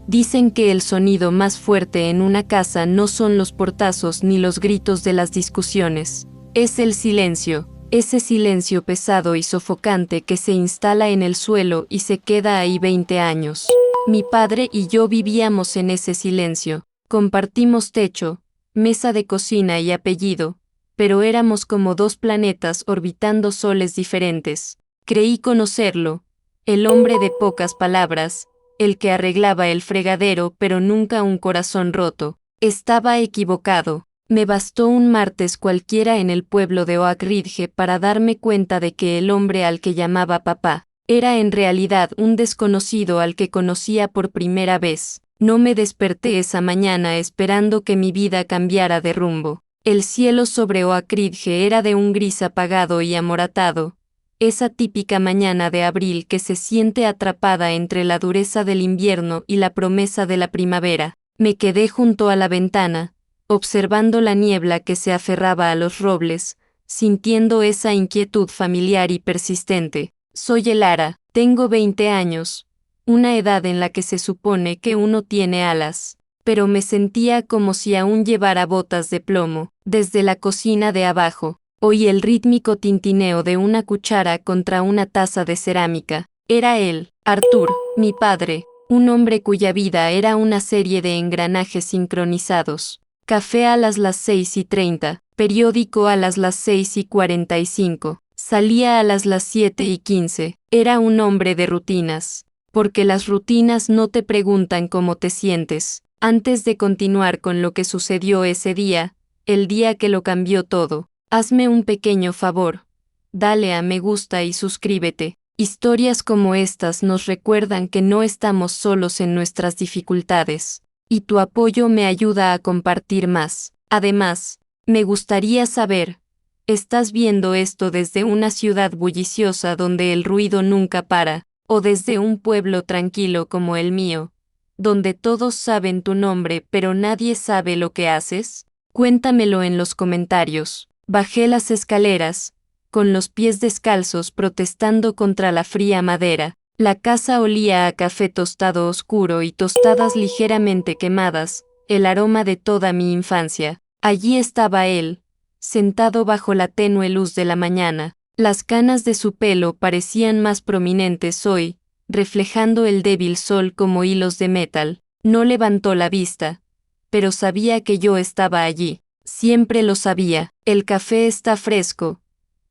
Dicen que el sonido más fuerte en una casa no son los portazos ni los gritos de las discusiones. Es el silencio, ese silencio pesado y sofocante que se instala en el suelo y se queda ahí 20 años. Mi padre y yo vivíamos en ese silencio. Compartimos techo, mesa de cocina y apellido, pero éramos como dos planetas orbitando soles diferentes. Creí conocerlo, el hombre de pocas palabras, el que arreglaba el fregadero pero nunca un corazón roto. Estaba equivocado. Me bastó un martes cualquiera en el pueblo de Oak Ridge para darme cuenta de que el hombre al que llamaba papá era en realidad un desconocido al que conocía por primera vez. No me desperté esa mañana esperando que mi vida cambiara de rumbo. El cielo sobre Oak Ridge era de un gris apagado y amoratado, esa típica mañana de abril que se siente atrapada entre la dureza del invierno y la promesa de la primavera. Me quedé junto a la ventana, observando la niebla que se aferraba a los robles, sintiendo esa inquietud familiar y persistente. Soy Elara, tengo 20 años, una edad en la que se supone que uno tiene alas, pero me sentía como si aún llevara botas de plomo. Desde la cocina de abajo, oí el rítmico tintineo de una cuchara contra una taza de cerámica. Era él, Arthur, mi padre, un hombre cuya vida era una serie de engranajes sincronizados. Café a las 6:30, periódico a las 6:45, salía a las 7:15. Era un hombre de rutinas, porque las rutinas no te preguntan cómo te sientes. Antes de continuar con lo que sucedió ese día, el día que lo cambió todo, hazme un pequeño favor. Dale a me gusta y suscríbete. Historias como estas nos recuerdan que no estamos solos en nuestras dificultades, y tu apoyo me ayuda a compartir más. Además, me gustaría saber, ¿estás viendo esto desde una ciudad bulliciosa donde el ruido nunca para, o desde un pueblo tranquilo como el mío, donde todos saben tu nombre pero nadie sabe lo que haces? Cuéntamelo en los comentarios. Bajé las escaleras, con los pies descalzos protestando contra la fría madera. La casa olía a café tostado oscuro y tostadas ligeramente quemadas, el aroma de toda mi infancia. Allí estaba él, sentado bajo la tenue luz de la mañana. Las canas de su pelo parecían más prominentes hoy, reflejando el débil sol como hilos de metal. No levantó la vista, pero sabía que yo estaba allí. Siempre lo sabía. El café está fresco,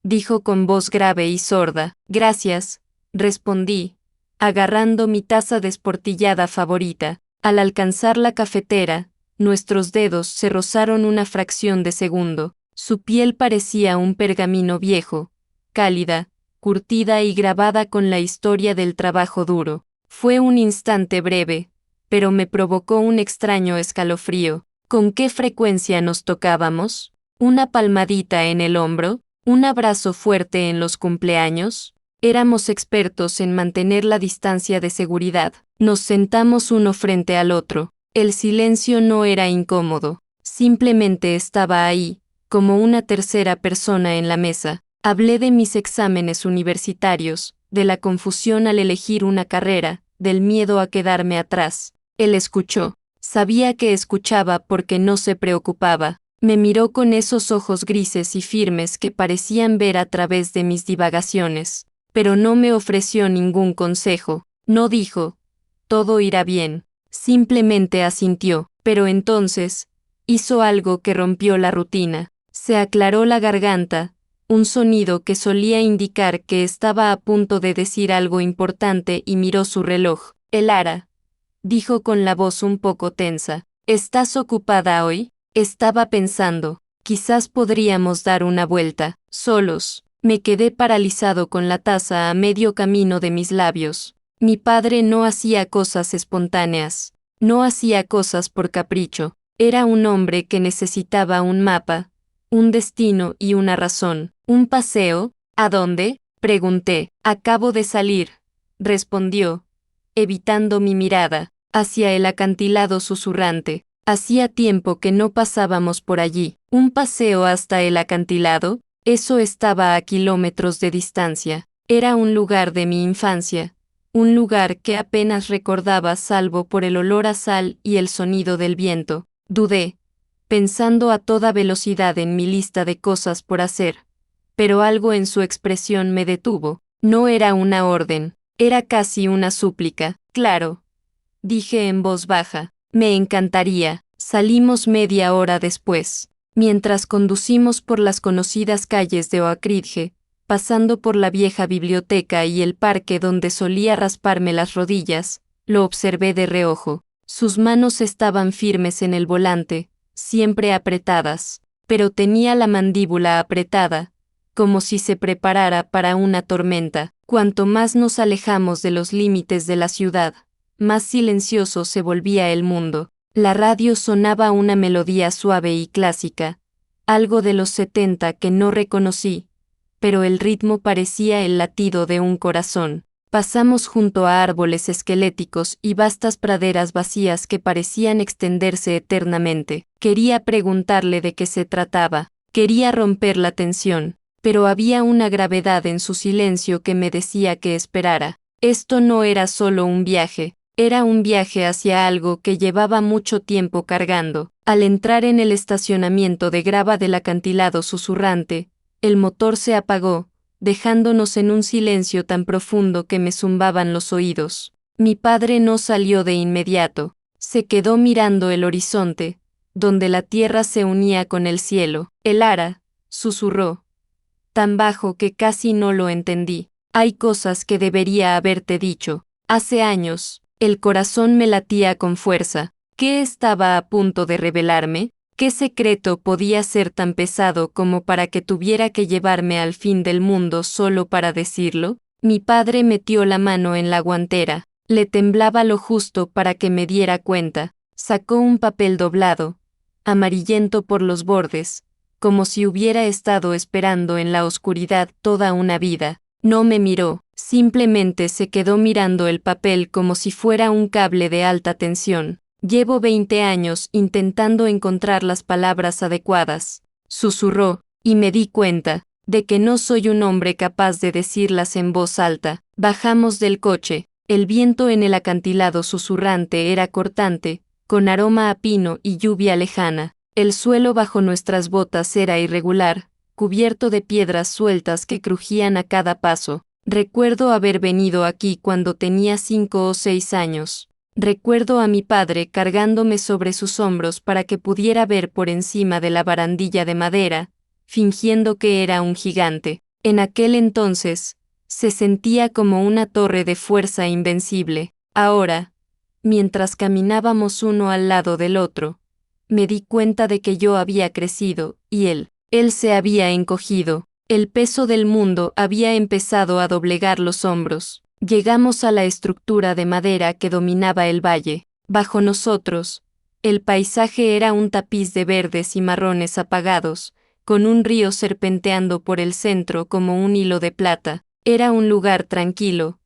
dijo con voz grave y sorda. Gracias, respondí, agarrando mi taza desportillada favorita. Al alcanzar la cafetera, nuestros dedos se rozaron una fracción de segundo. Su piel parecía un pergamino viejo, cálida, curtida y grabada con la historia del trabajo duro. Fue un instante breve, pero me provocó un extraño escalofrío. ¿Con qué frecuencia nos tocábamos? ¿Una palmadita en el hombro? ¿Un abrazo fuerte en los cumpleaños? Éramos expertos en mantener la distancia de seguridad. Nos sentamos uno frente al otro. El silencio no era incómodo, simplemente estaba ahí, como una tercera persona en la mesa. Hablé de mis exámenes universitarios, de la confusión al elegir una carrera, del miedo a quedarme atrás. Él escuchó. Sabía que escuchaba porque no se preocupaba. Me miró con esos ojos grises y firmes que parecían ver a través de mis divagaciones, pero no me ofreció ningún consejo. No dijo, todo irá bien. Simplemente asintió, pero entonces, hizo algo que rompió la rutina. Se aclaró la garganta, un sonido que solía indicar que estaba a punto de decir algo importante y miró su reloj. Elara, dijo con la voz un poco tensa, ¿estás ocupada hoy? Estaba pensando, quizás podríamos dar una vuelta, solos. Me quedé paralizado con la taza a medio camino de mis labios. Mi padre no hacía cosas espontáneas, no hacía cosas por capricho. Era un hombre que necesitaba un mapa, un destino y una razón. ¿Un paseo? ¿A dónde? Pregunté. Acabo de salir, respondió, evitando mi mirada, hacia el acantilado susurrante. Hacía tiempo que no pasábamos por allí. ¿Un paseo hasta el acantilado? Eso estaba a kilómetros de distancia. Era un lugar de mi infancia, un lugar que apenas recordaba salvo por el olor a sal y el sonido del viento. Dudé, pensando a toda velocidad en mi lista de cosas por hacer. Pero algo en su expresión me detuvo. No era una orden, era casi una súplica. Claro, dije en voz baja, me encantaría. Salimos media hora después. Mientras conducimos por las conocidas calles de Oakridge, pasando por la vieja biblioteca y el parque donde solía rasparme las rodillas, lo observé de reojo. Sus manos estaban firmes en el volante, siempre apretadas, pero tenía la mandíbula apretada, como si se preparara para una tormenta. Cuanto más nos alejamos de los límites de la ciudad, más silencioso se volvía el mundo. La radio sonaba una melodía suave y clásica, algo de los 70 que no reconocí, pero el ritmo parecía el latido de un corazón. Pasamos junto a árboles esqueléticos y vastas praderas vacías que parecían extenderse eternamente. Quería preguntarle de qué se trataba, quería romper la tensión, pero había una gravedad en su silencio que me decía que esperara. Esto no era solo un viaje, era un viaje hacia algo que llevaba mucho tiempo cargando. Al entrar en el estacionamiento de grava del acantilado susurrante, el motor se apagó, dejándonos en un silencio tan profundo que me zumbaban los oídos. Mi padre no salió de inmediato, se quedó mirando el horizonte, donde la tierra se unía con el cielo. El ara, susurró, tan bajo que casi no lo entendí. Hay cosas que debería haberte dicho. Hace años, el corazón me latía con fuerza. ¿Qué estaba a punto de revelarme? ¿Qué secreto podía ser tan pesado como para que tuviera que llevarme al fin del mundo solo para decirlo? Mi padre metió la mano en la guantera. Le temblaba lo justo para que me diera cuenta. Sacó un papel doblado, amarillento por los bordes, como si hubiera estado esperando en la oscuridad toda una vida. No me miró, simplemente se quedó mirando el papel como si fuera un cable de alta tensión. Llevo 20 años intentando encontrar las palabras adecuadas, susurró, y me di cuenta de que no soy un hombre capaz de decirlas en voz alta. Bajamos del coche, el viento en el acantilado susurrante era cortante, con aroma a pino y lluvia lejana. El suelo bajo nuestras botas era irregular, cubierto de piedras sueltas que crujían a cada paso. Recuerdo haber venido aquí cuando tenía 5 o 6 años. Recuerdo a mi padre cargándome sobre sus hombros para que pudiera ver por encima de la barandilla de madera, fingiendo que era un gigante. En aquel entonces, se sentía como una torre de fuerza invencible. Ahora, mientras caminábamos uno al lado del otro, me di cuenta de que yo había crecido, y él se había encogido. El peso del mundo había empezado a doblegar los hombros. Llegamos a la estructura de madera que dominaba el valle. Bajo nosotros, el paisaje era un tapiz de verdes y marrones apagados, con un río serpenteando por el centro como un hilo de plata. Era un lugar tranquilo,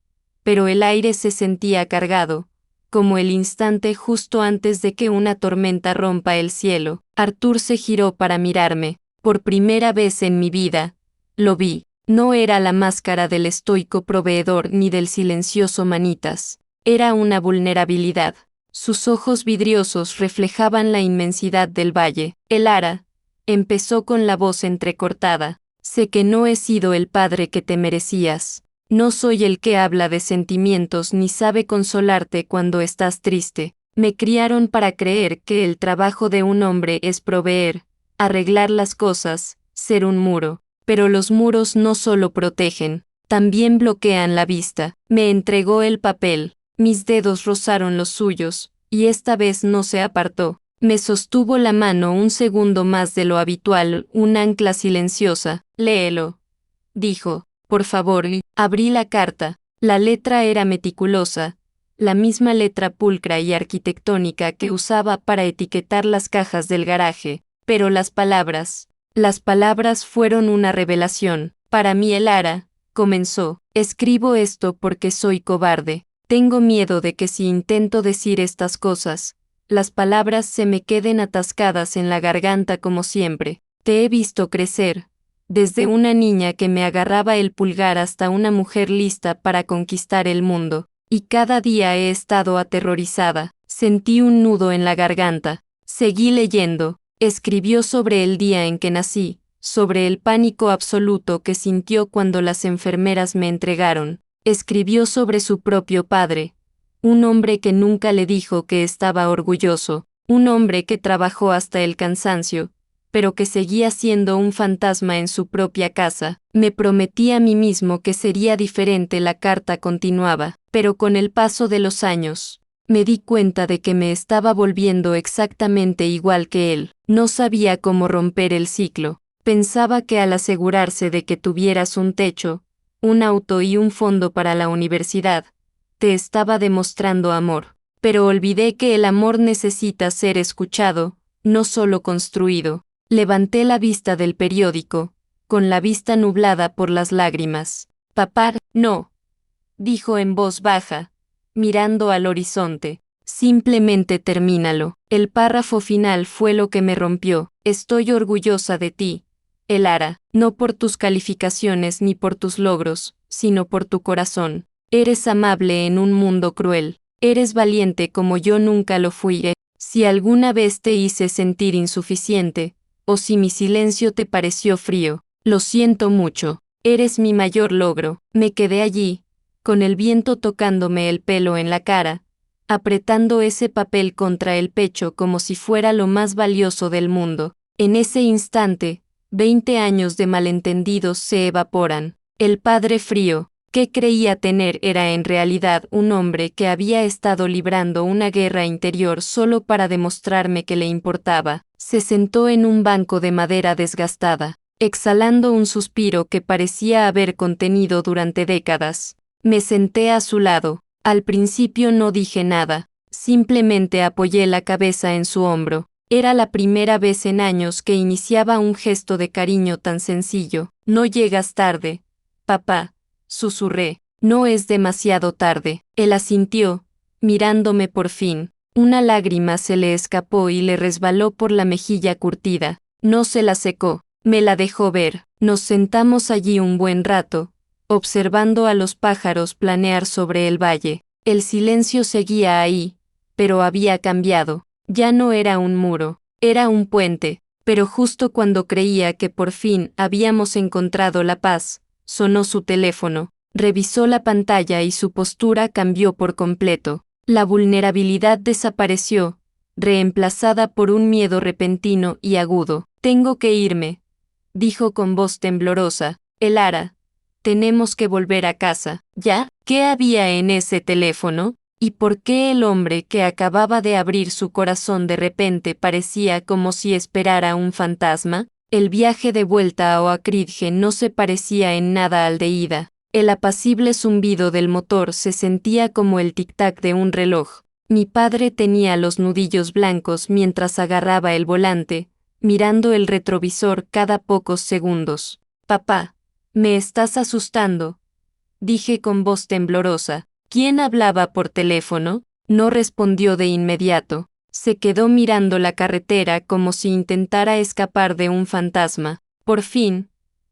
pero el aire se sentía cargado, como el instante justo antes de que una tormenta rompa el cielo. Arthur se giró para mirarme. Por primera vez en mi vida, lo vi. No era la máscara del estoico proveedor ni del silencioso manitas. Era una vulnerabilidad. Sus ojos vidriosos reflejaban la inmensidad del valle. El ara, empezó con la voz entrecortada. Sé que no he sido el padre que te merecías. No soy el que habla de sentimientos ni sabe consolarte cuando estás triste. Me criaron para creer que el trabajo de un hombre es proveer, arreglar las cosas, ser un muro. Pero los muros no solo protegen, también bloquean la vista. Me entregó el papel, mis dedos rozaron los suyos, y esta vez no se apartó. Me sostuvo la mano un segundo más de lo habitual, un ancla silenciosa. Léelo, dijo, por favor. Abrí la carta. La letra era meticulosa, la misma letra pulcra y arquitectónica que usaba para etiquetar las cajas del garaje, pero las palabras fueron una revelación. Para mí el ara, comenzó, escribo esto porque soy cobarde. Tengo miedo de que si intento decir estas cosas, las palabras se me queden atascadas en la garganta como siempre. Te he visto crecer, desde una niña que me agarraba el pulgar hasta una mujer lista para conquistar el mundo. y cada día he estado aterrorizada. Sentí un nudo en la garganta. Seguí leyendo. Escribió sobre el día en que nací, sobre el pánico absoluto que sintió cuando las enfermeras me entregaron. Escribió sobre su propio padre, un hombre que nunca le dijo que estaba orgulloso, un hombre que trabajó hasta el cansancio, pero que seguía siendo un fantasma en su propia casa. Me prometí a mí mismo que sería diferente. La carta continuaba, pero con el paso de los años, me di cuenta de que me estaba volviendo exactamente igual que él. No sabía cómo romper el ciclo. Pensaba que al asegurarse de que tuvieras un techo, un auto y un fondo para la universidad, te estaba demostrando amor. Pero olvidé que el amor necesita ser escuchado, no solo construido. Levanté la vista del periódico, con la vista nublada por las lágrimas. Papá, no, dijo en voz baja, mirando al horizonte. Simplemente termínalo. El párrafo final fue lo que me rompió. Estoy orgullosa de ti, Elara, no por tus calificaciones ni por tus logros, sino por tu corazón. Eres amable en un mundo cruel. Eres valiente como yo nunca lo fui. Si alguna vez te hice sentir insuficiente, o si mi silencio te pareció frío, lo siento mucho. Eres mi mayor logro. Me quedé allí, con el viento tocándome el pelo en la cara, apretando ese papel contra el pecho como si fuera lo más valioso del mundo. En ese instante, 20 años de malentendidos se evaporan. El padre frío, que creía tener, era en realidad un hombre que había estado librando una guerra interior solo para demostrarme que le importaba. Se sentó en un banco de madera desgastada, exhalando un suspiro que parecía haber contenido durante décadas. Me senté a su lado. Al principio no dije nada, simplemente apoyé la cabeza en su hombro. Era la primera vez en años que iniciaba un gesto de cariño tan sencillo. No llegas tarde, papá, susurré. No es demasiado tarde. Él asintió, mirándome por fin. Una lágrima se le escapó y le resbaló por la mejilla curtida. No se la secó, me la dejó ver. Nos sentamos allí un buen rato, observando a los pájaros planear sobre el valle. El silencio seguía ahí, pero había cambiado. Ya no era un muro, era un puente. Pero justo cuando creía que por fin habíamos encontrado la paz, sonó su teléfono. Revisó la pantalla y su postura cambió por completo. La vulnerabilidad desapareció, reemplazada por un miedo repentino y agudo. Tengo que irme, dijo con voz temblorosa. Elara, tenemos que volver a casa. ¿Ya? ¿Qué había en ese teléfono? ¿Y por qué el hombre que acababa de abrir su corazón de repente parecía como si esperara un fantasma? El viaje de vuelta a Oakridge no se parecía en nada al de ida. El apacible zumbido del motor se sentía como el tic-tac de un reloj. Mi padre tenía los nudillos blancos mientras agarraba el volante, mirando el retrovisor cada pocos segundos. Papá, me estás asustando, dije con voz temblorosa. ¿Quién hablaba por teléfono? No respondió de inmediato. Se quedó mirando la carretera como si intentara escapar de un fantasma. Por fin,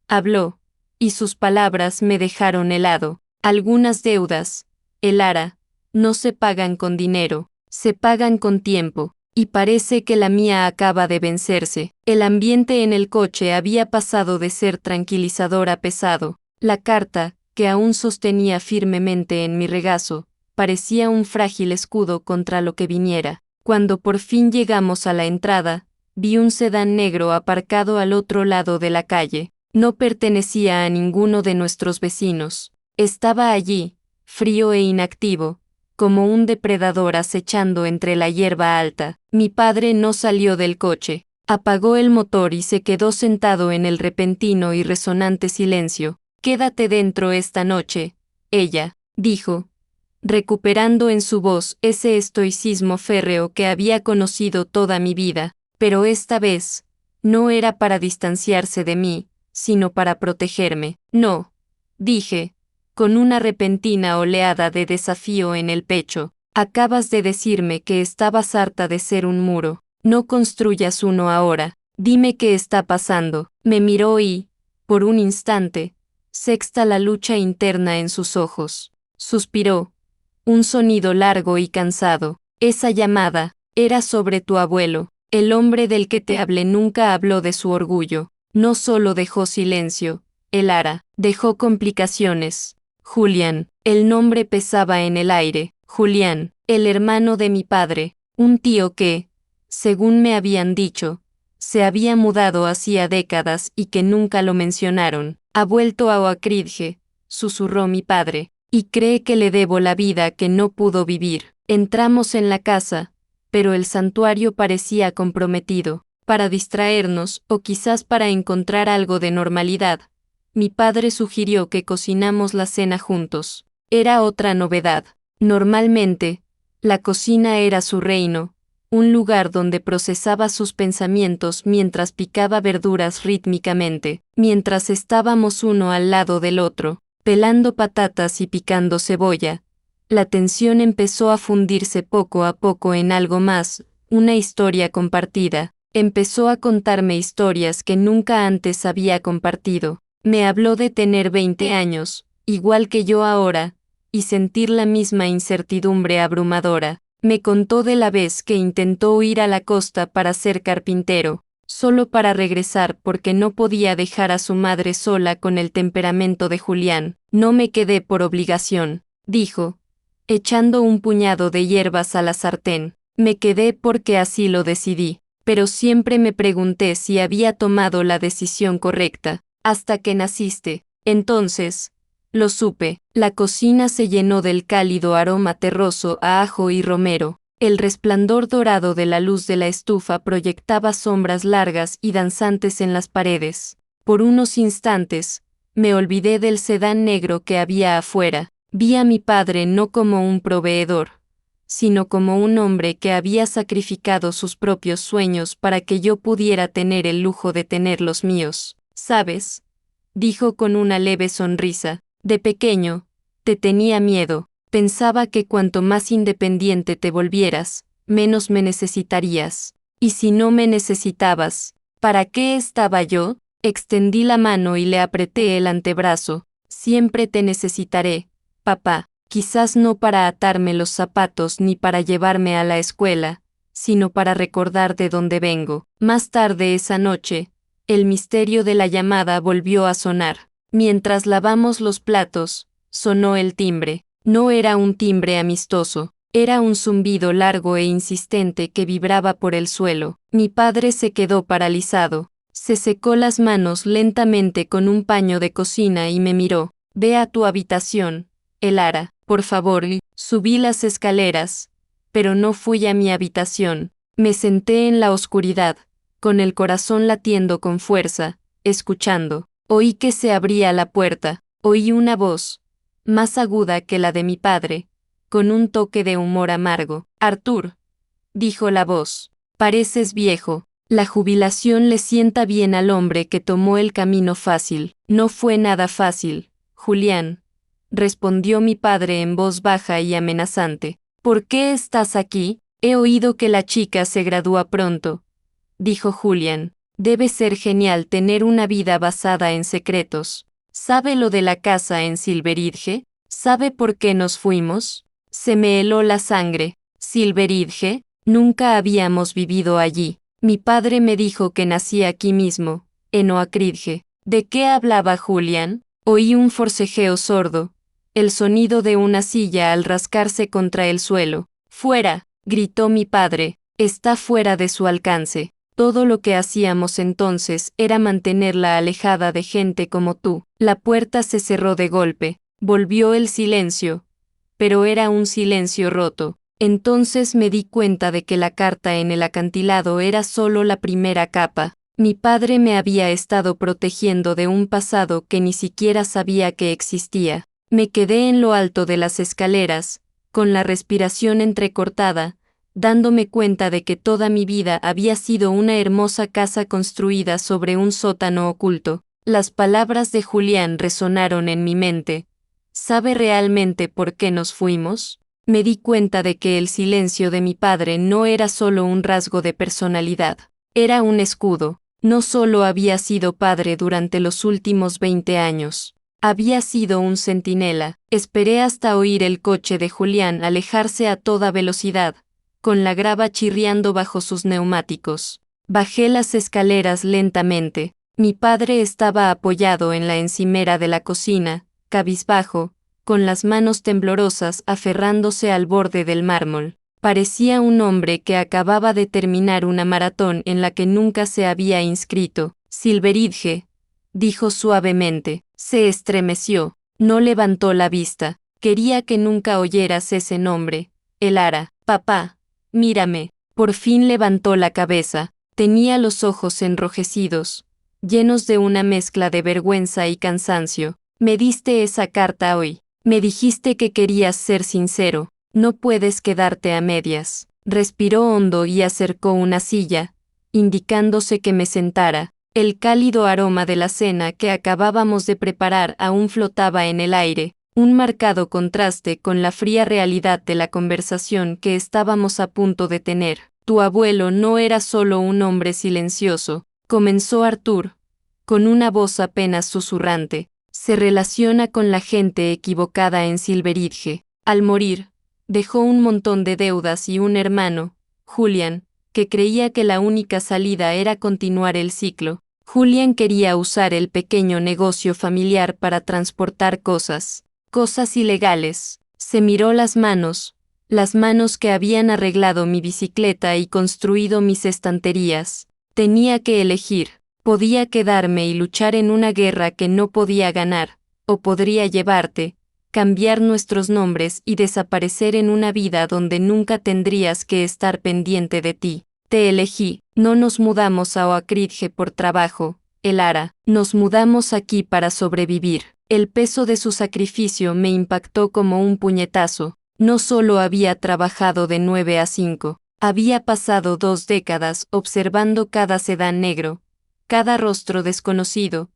habló, y sus palabras me dejaron helado. Algunas deudas, Elara, no se pagan con dinero, se pagan con tiempo, y parece que la mía acaba de vencerse. El ambiente en el coche había pasado de ser tranquilizador a pesado. La carta, que aún sostenía firmemente en mi regazo, parecía un frágil escudo contra lo que viniera. Cuando por fin llegamos a la entrada, vi un sedán negro aparcado al otro lado de la calle. No pertenecía a ninguno de nuestros vecinos. Estaba allí, frío e inactivo, como un depredador acechando entre la hierba alta. Mi padre no salió del coche. Apagó el motor y se quedó sentado en el repentino y resonante silencio. Quédate dentro esta noche, ella, dijo, recuperando en su voz ese estoicismo férreo que había conocido toda mi vida, pero esta vez, no era para distanciarse de mí, sino para protegerme. No, dije, con una repentina oleada de desafío en el pecho, acabas de decirme que estabas harta de ser un muro. No construyas uno ahora. Dime qué está pasando. Me miró y, por un instante, sexta la lucha interna en sus ojos. Suspiró, un sonido largo y cansado. Esa llamada era sobre tu abuelo. El hombre del que te hablé nunca habló de su orgullo. No solo dejó silencio, Elara, dejó complicaciones. Julián, el nombre pesaba en el aire. Julián, el hermano de mi padre, un tío que, según me habían dicho, se había mudado hacía décadas y que nunca lo mencionaron. Ha vuelto a Oakridge, susurró mi padre, y cree que le debo la vida que no pudo vivir. Entramos en la casa, pero el santuario parecía comprometido. Para distraernos, o quizás para encontrar algo de normalidad, mi padre sugirió que cocinamos la cena juntos. Era otra novedad. Normalmente, la cocina era su reino, un lugar donde procesaba sus pensamientos mientras picaba verduras rítmicamente, mientras estábamos uno al lado del otro, pelando patatas y picando cebolla. La tensión empezó a fundirse poco a poco en algo más, una historia compartida. Empezó a contarme historias que nunca antes había compartido. Me habló de tener 20 años, igual que yo ahora, y sentir la misma incertidumbre abrumadora. Me contó de la vez que intentó huir a la costa para ser carpintero, solo para regresar porque no podía dejar a su madre sola con el temperamento de Julián. No me quedé por obligación, dijo, echando un puñado de hierbas a la sartén. Me quedé porque así lo decidí, pero siempre me pregunté si había tomado la decisión correcta, hasta que naciste. Entonces, lo supe. La cocina se llenó del cálido aroma terroso a ajo y romero. El resplandor dorado de la luz de la estufa proyectaba sombras largas y danzantes en las paredes. Por unos instantes, me olvidé del sedán negro que había afuera. Vi a mi padre no como un proveedor, sino como un hombre que había sacrificado sus propios sueños para que yo pudiera tener el lujo de tener los míos. ¿Sabes?, dijo con una leve sonrisa. De pequeño, te tenía miedo. Pensaba que cuanto más independiente te volvieras, menos me necesitarías. Y si no me necesitabas, ¿para qué estaba yo? Extendí la mano y le apreté el antebrazo. Siempre te necesitaré, papá. Quizás no para atarme los zapatos ni para llevarme a la escuela, sino para recordar de dónde vengo. Más tarde esa noche, el misterio de la llamada volvió a sonar. Mientras lavamos los platos, sonó el timbre. No era un timbre amistoso, era un zumbido largo e insistente que vibraba por el suelo. Mi padre se quedó paralizado. Se secó las manos lentamente con un paño de cocina y me miró. Ve a tu habitación, Elara, por favor. Subí las escaleras, pero no fui a mi habitación. Me senté en la oscuridad, con el corazón latiendo con fuerza, escuchando. Oí que se abría la puerta, oí una voz, más aguda que la de mi padre, con un toque de humor amargo. Arthur, dijo la voz, pareces viejo. La jubilación le sienta bien al hombre que tomó el camino fácil. No fue nada fácil, Julián, respondió mi padre en voz baja y amenazante. ¿Por qué estás aquí? He oído que la chica se gradúa pronto, dijo Julián. Debe ser genial tener una vida basada en secretos. ¿Sabe lo de la casa en Silveridge? ¿Sabe por qué nos fuimos? Se me heló la sangre. ¿Silveridge? Nunca habíamos vivido allí. Mi padre me dijo que nací aquí mismo, en Oakridge. ¿De qué hablaba Julián? Oí un forcejeo sordo, el sonido de una silla al rascarse contra el suelo. ¡Fuera!, gritó mi padre. Está fuera de su alcance. Todo lo que hacíamos entonces era mantenerla alejada de gente como tú. La puerta se cerró de golpe. Volvió el silencio. Pero era un silencio roto. Entonces me di cuenta de que la carta en el acantilado era solo la primera capa. Mi padre me había estado protegiendo de un pasado que ni siquiera sabía que existía. Me quedé en lo alto de las escaleras, con la respiración entrecortada, dándome cuenta de que toda mi vida había sido una hermosa casa construida sobre un sótano oculto. Las palabras de Julián resonaron en mi mente. ¿Sabe realmente por qué nos fuimos? Me di cuenta de que el silencio de mi padre no era solo un rasgo de personalidad, era un escudo. No solo había sido padre durante los últimos 20 años, Había sido un centinela. Esperé hasta oír el coche de Julián alejarse a toda velocidad, con la grava chirriando bajo sus neumáticos. Bajé las escaleras lentamente. Mi padre estaba apoyado en la encimera de la cocina, cabizbajo, con las manos temblorosas aferrándose al borde del mármol. Parecía un hombre que acababa de terminar una maratón en la que nunca se había inscrito. Silveridge, dijo suavemente. Se estremeció, no levantó la vista. Quería que nunca oyeras ese nombre. Elara. Papá, mírame. Por fin levantó la cabeza. Tenía los ojos enrojecidos, llenos de una mezcla de vergüenza y cansancio. Me diste esa carta hoy. Me dijiste que querías ser sincero. No puedes quedarte a medias. Respiró hondo y acercó una silla, indicándose que me sentara. El cálido aroma de la cena que acabábamos de preparar aún flotaba en el aire, un marcado contraste con la fría realidad de la conversación que estábamos a punto de tener. Tu abuelo no era solo un hombre silencioso, comenzó Arthur, con una voz apenas susurrante. Se relaciona con la gente equivocada en Silveridge. Al morir, dejó un montón de deudas y un hermano, Julian, que creía que la única salida era continuar el ciclo. Julian quería usar el pequeño negocio familiar para transportar cosas ilegales. Se miró las manos que habían arreglado mi bicicleta y construido mis estanterías. Tenía que elegir. Podía quedarme y luchar en una guerra que no podía ganar, o podría llevarte, cambiar nuestros nombres y desaparecer en una vida donde nunca tendrías que estar pendiente de ti. Te elegí. No nos mudamos a Oakridge por trabajo, Elara. Nos mudamos aquí para sobrevivir. El peso de su sacrificio me impactó como un puñetazo. No solo había trabajado de 9 a 5, había pasado 2 décadas observando cada sedán negro, cada rostro desconocido,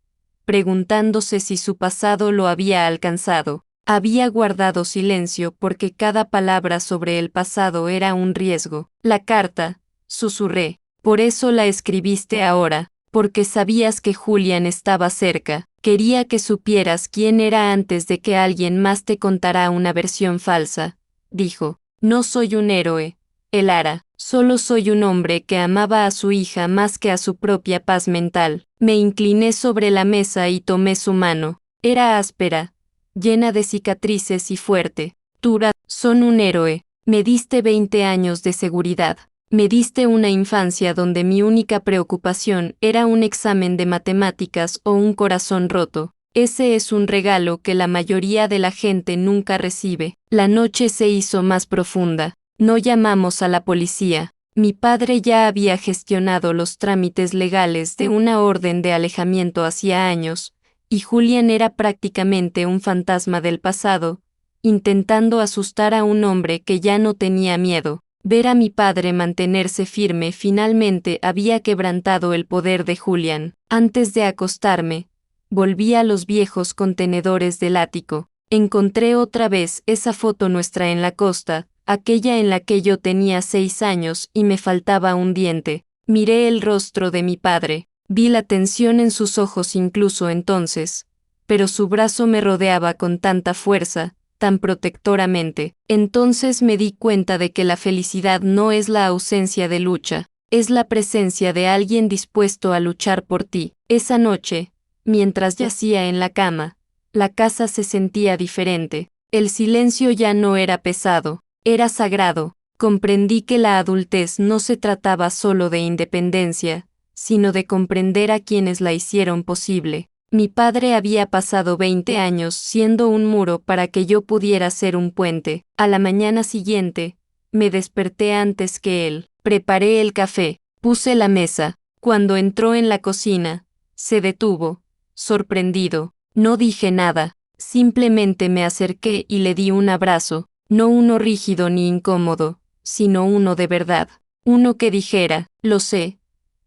preguntándose si su pasado lo había alcanzado. Había guardado silencio porque cada palabra sobre el pasado era un riesgo. La carta, susurré. Por eso la escribiste ahora, porque sabías que Julian estaba cerca. Quería que supieras quién era antes de que alguien más te contara una versión falsa. Dijo, no soy un héroe, Elara, solo soy un hombre que amaba a su hija más que a su propia paz mental. Me incliné sobre la mesa y tomé su mano. Era áspera, llena de cicatrices y fuerte. Tura, son un héroe. Me diste 20 años de seguridad. Me diste una infancia donde mi única preocupación era un examen de matemáticas o un corazón roto. Ese es un regalo que la mayoría de la gente nunca recibe. La noche se hizo más profunda. No llamamos a la policía. Mi padre ya había gestionado los trámites legales de una orden de alejamiento hacía años, y Julian era prácticamente un fantasma del pasado, intentando asustar a un hombre que ya no tenía miedo. Ver a mi padre mantenerse firme finalmente había quebrantado el poder de Julian. Antes de acostarme, volví a los viejos contenedores del ático. Encontré otra vez esa foto nuestra en la costa, aquella en la que yo tenía 6 años y me faltaba un diente. Miré el rostro de mi padre, vi la tensión en sus ojos incluso entonces, pero su brazo me rodeaba con tanta fuerza, tan protectoramente. Entonces me di cuenta de que la felicidad no es la ausencia de lucha, es la presencia de alguien dispuesto a luchar por ti. Esa noche, mientras yacía en la cama, la casa se sentía diferente. El silencio ya no era pesado, era sagrado. Comprendí que la adultez no se trataba solo de independencia, sino de comprender a quienes la hicieron posible. Mi padre había pasado 20 años siendo un muro para que yo pudiera ser un puente. A la mañana siguiente, me desperté antes que él. Preparé el café, puse la mesa. Cuando entró en la cocina, se detuvo, sorprendido. No dije nada, simplemente me acerqué y le di un abrazo, no uno rígido ni incómodo, sino uno de verdad. Uno que dijera, lo sé,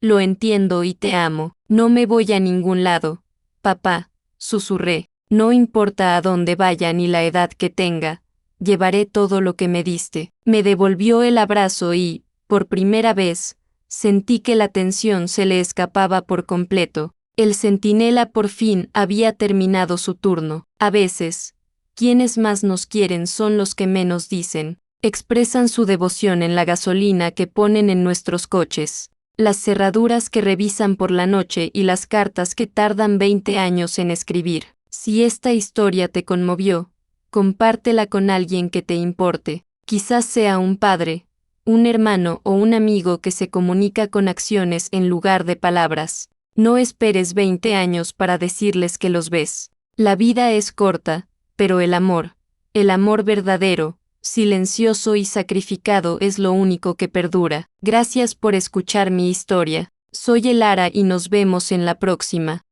lo entiendo y te amo, no me voy a ningún lado. Papá, susurré, no importa a dónde vaya ni la edad que tenga, llevaré todo lo que me diste. Me devolvió el abrazo y, por primera vez, sentí que la tensión se le escapaba por completo. El centinela por fin había terminado su turno. A veces, quienes más nos quieren son los que menos dicen. Expresan su devoción en la gasolina que ponen en nuestros coches, las cerraduras que revisan por la noche y las cartas que tardan 20 años en escribir. Si esta historia te conmovió, compártela con alguien que te importe. Quizás sea un padre, un hermano o un amigo que se comunica con acciones en lugar de palabras. No esperes 20 años para decirles que los ves. La vida es corta, pero el amor verdadero, silencioso y sacrificado es lo único que perdura. Gracias por escuchar mi historia. Soy Elara y nos vemos en la próxima.